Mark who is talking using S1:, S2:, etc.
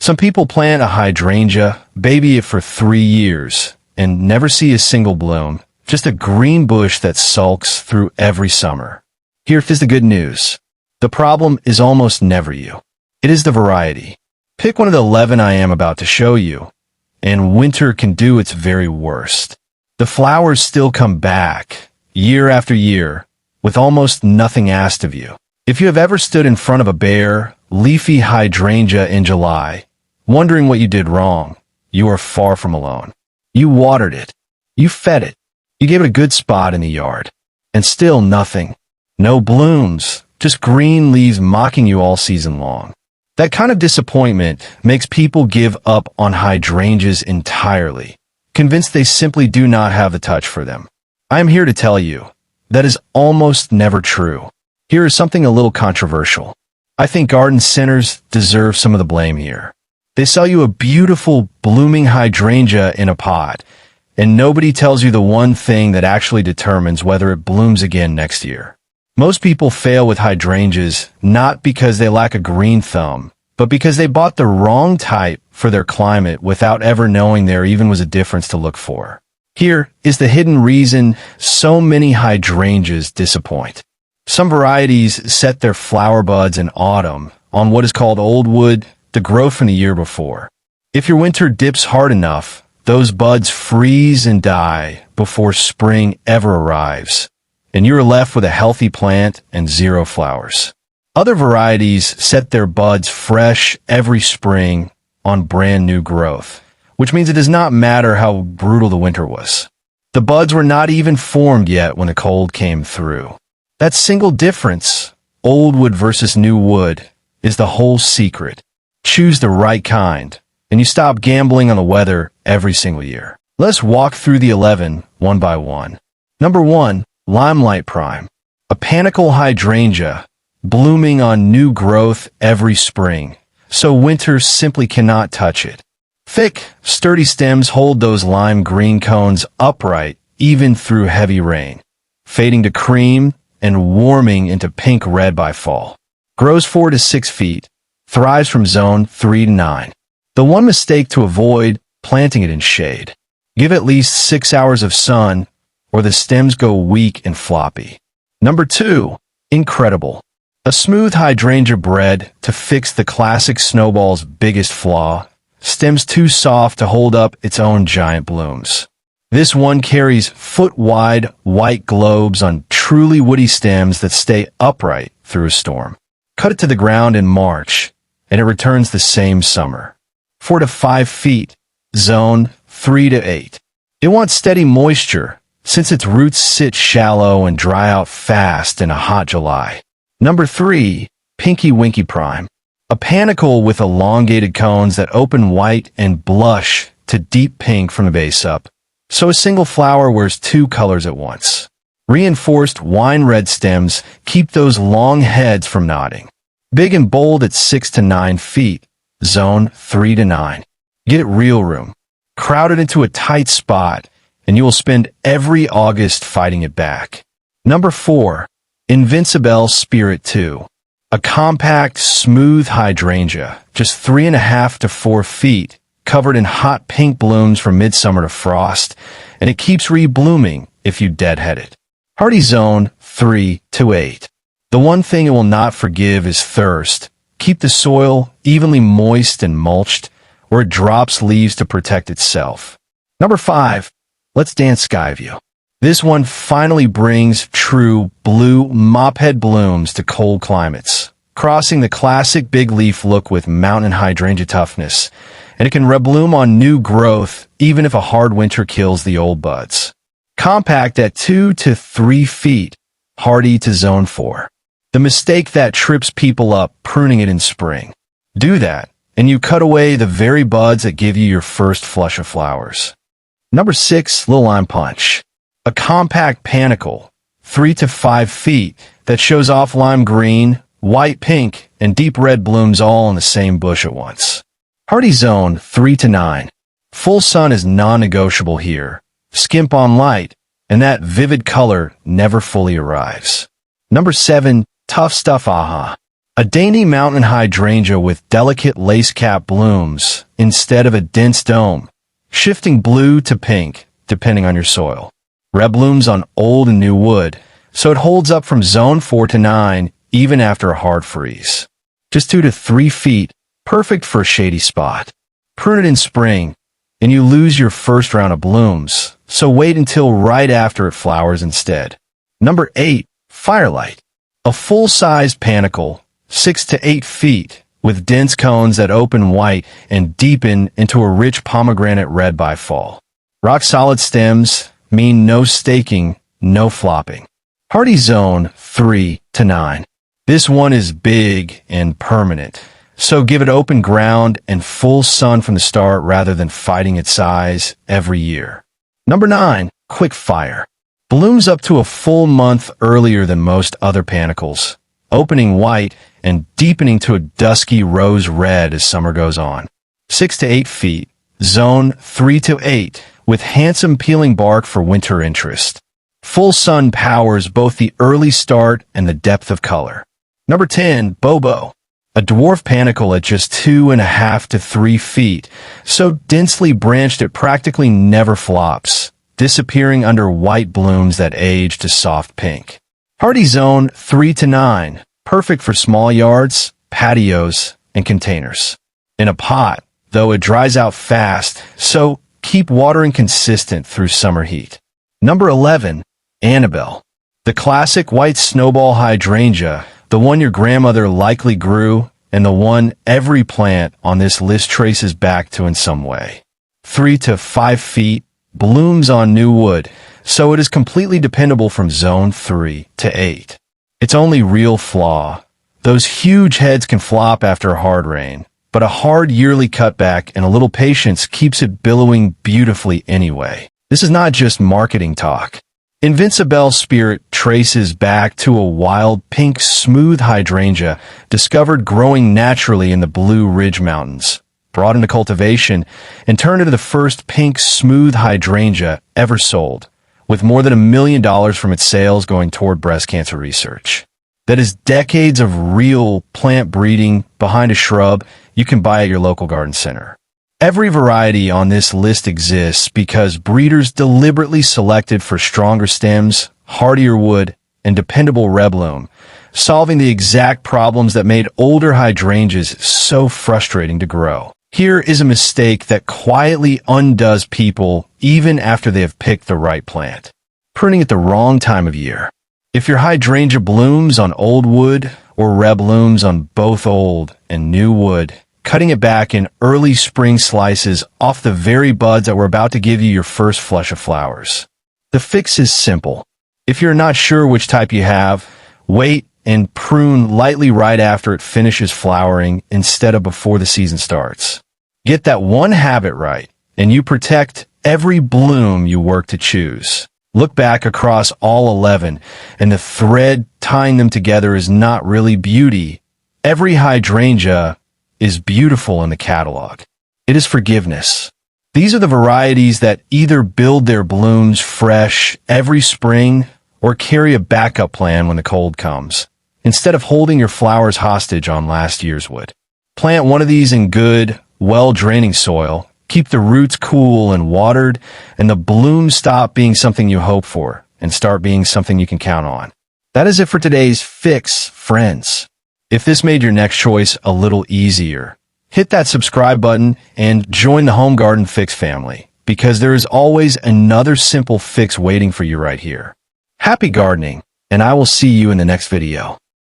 S1: Some people plant a hydrangea, baby it for 3 years, and never see a single bloom, just a green bush that sulks through every summer. Here is the good news. The problem is almost never you. It is the variety. Pick one of the 11 I am about to show you, and winter can do its very worst. The flowers still come back, year after year, with almost nothing asked of you. If you have ever stood in front of a bare, leafy hydrangea in July, wondering what you did wrong, you are far from alone. You watered it. You fed it. You gave it a good spot in the yard. And still nothing. No blooms, just green leaves mocking you all season long. That kind of disappointment makes people give up on hydrangeas entirely, convinced they simply do not have the touch for them. I am here to tell you, that is almost never true. Here is something a little controversial. I think garden centers deserve some of the blame here. They sell you a beautiful, blooming hydrangea in a pot, and nobody tells you the one thing that actually determines whether it blooms again next year. Most people fail with hydrangeas not because they lack a green thumb, but because they bought the wrong type for their climate without ever knowing there even was a difference to look for. Here is the hidden reason so many hydrangeas disappoint. Some varieties set their flower buds in autumn on what is called old wood, the growth from the year before. If your winter dips hard enough, those buds freeze and die before spring ever arrives, and you are left with a healthy plant and 0 flowers. Other varieties set their buds fresh every spring on brand new growth, which means it does not matter how brutal the winter was. The buds were not even formed yet when the cold came through. That single difference, old wood versus new wood, is the whole secret. Choose the right kind, and you stop gambling on the weather every single year. Let's walk through the 11 one by one. Number 1. Limelight Prime. A panicle hydrangea, blooming on new growth every spring, so winter simply cannot touch it. Thick, sturdy stems hold those lime green cones upright even through heavy rain, fading to cream and warming into pink-red by fall. Grows 4 to 6 feet, thrives from zone 3 to 9. The one mistake to avoid, planting it in shade. Give at least 6 hours of sun, or the stems go weak and floppy. Number 2. Incredible. A smooth hydrangea bred to fix the classic snowball's biggest flaw, stems too soft to hold up its own giant blooms. This one carries foot-wide white globes on truly woody stems that stay upright through a storm. Cut it to the ground in March, and it returns the same summer. 4 to 5 feet, zone 3 to 8. It wants steady moisture, since its roots sit shallow and dry out fast in a hot July. Number 3. Pinky Winky Prime. A panicle with elongated cones that open white and blush to deep pink from the base up, so a single flower wears 2 colors at once. Reinforced wine red stems keep those long heads from nodding. Big and bold at 6 to 9 feet, zone 3 to 9. Get real room. Crowd it into a tight spot, and you will spend every August fighting it back. Number 4. Invincible Spirit 2. A compact, smooth hydrangea, just 3.5 to 4 feet, covered in hot pink blooms from midsummer to frost, and it keeps reblooming if you deadhead it. Hardy zone 3 to 8. The one thing it will not forgive is thirst. Keep the soil evenly moist and mulched, where it drops leaves to protect itself. Number 5. Let's Dance Skyview. This one finally brings true blue mophead blooms to cold climates, crossing the classic big leaf look with mountain hydrangea toughness, and it can rebloom on new growth even if a hard winter kills the old buds. Compact at 2 to 3 feet, hardy to zone 4. The mistake that trips people up pruning it in spring. Do that, and you cut away the very buds that give you your first flush of flowers. Number 6. Little Lime Punch. A compact panicle, 3 to 5 feet, that shows off lime green, white pink, and deep red blooms all in the same bush at once. Hardy zone 3 to 9. Full sun is non-negotiable here. Skimp on light, and that vivid color never fully arrives. Number 7. Tough Stuff Aha. A dainty mountain hydrangea with delicate lace-cap blooms instead of a dense dome, shifting blue to pink, depending on your soil. Red blooms on old and new wood, so it holds up from zone 4 to 9, even after a hard freeze. Just 2 to 3 feet, perfect for a shady spot. Prune it in spring, and you lose your first round of blooms, so wait until right after it flowers instead. Number 8. Firelight. A full-sized panicle, 6 to 8 feet, with dense cones that open white and deepen into a rich pomegranate red by fall. Rock-solid stems mean no staking, no flopping. Hardy zone 3 to 9. This one is big and permanent, so give it open ground and full sun from the start rather than fighting its size every year. Number 9. Quick fire. Blooms up to a full month earlier than most other panicles, opening white and deepening to a dusky rose red as summer goes on. 6 to 8 feet, zone 3 to 8, with handsome peeling bark for winter interest. Full sun powers both the early start and the depth of color. Number 10. Bobo. A dwarf panicle at just 2.5 to 3 feet, so densely branched it practically never flops, disappearing under white blooms that age to soft pink. Hardy zone 3 to 9, perfect for small yards, patios, and containers. In a pot, though it dries out fast, so keep watering consistent through summer heat. Number 11. Annabelle. The classic white snowball hydrangea, the one your grandmother likely grew, and the one every plant on this list traces back to in some way. 3 to 5 feet, blooms on new wood, so it is completely dependable from zone 3 to 8. Its only real flaw: those huge heads can flop after a hard rain, but a hard yearly cutback and a little patience keeps it billowing beautifully anyway. This is not just marketing talk. Invincibelle's spirit traces back to a wild pink smooth hydrangea discovered growing naturally in the Blue Ridge Mountains, brought into cultivation, and turned into the first pink smooth hydrangea ever sold, with more than $1 million from its sales going toward breast cancer research. That is decades of real plant breeding behind a shrub you can buy at your local garden center. Every variety on this list exists because breeders deliberately selected for stronger stems, hardier wood, and dependable red bloom, solving the exact problems that made older hydrangeas so frustrating to grow. Here is a mistake that quietly undoes people even after they have picked the right plant: pruning at the wrong time of year. If your hydrangea blooms on old wood or red blooms on both old and new wood, cutting it back in early spring slices off the very buds that were about to give you your first flush of flowers. The fix is simple. If you're not sure which type you have, wait and prune lightly right after it finishes flowering instead of before the season starts. Get that one habit right, and you protect every bloom you work to choose. Look back across all 11, and the thread tying them together is not really beauty. Every hydrangea is beautiful in the catalog. It is forgiveness. These are the varieties that either build their blooms fresh every spring or carry a backup plan when the cold comes, instead of holding your flowers hostage on last year's wood. Plant one of these in good, well-draining soil, keep the roots cool and watered, and the blooms stop being something you hope for and start being something you can count on. That is it for today's fix, friends. If this made your next choice a little easier, hit that subscribe button and join the Home Garden Fix family, because there is always another simple fix waiting for you right here. Happy gardening, and I will see you in the next video.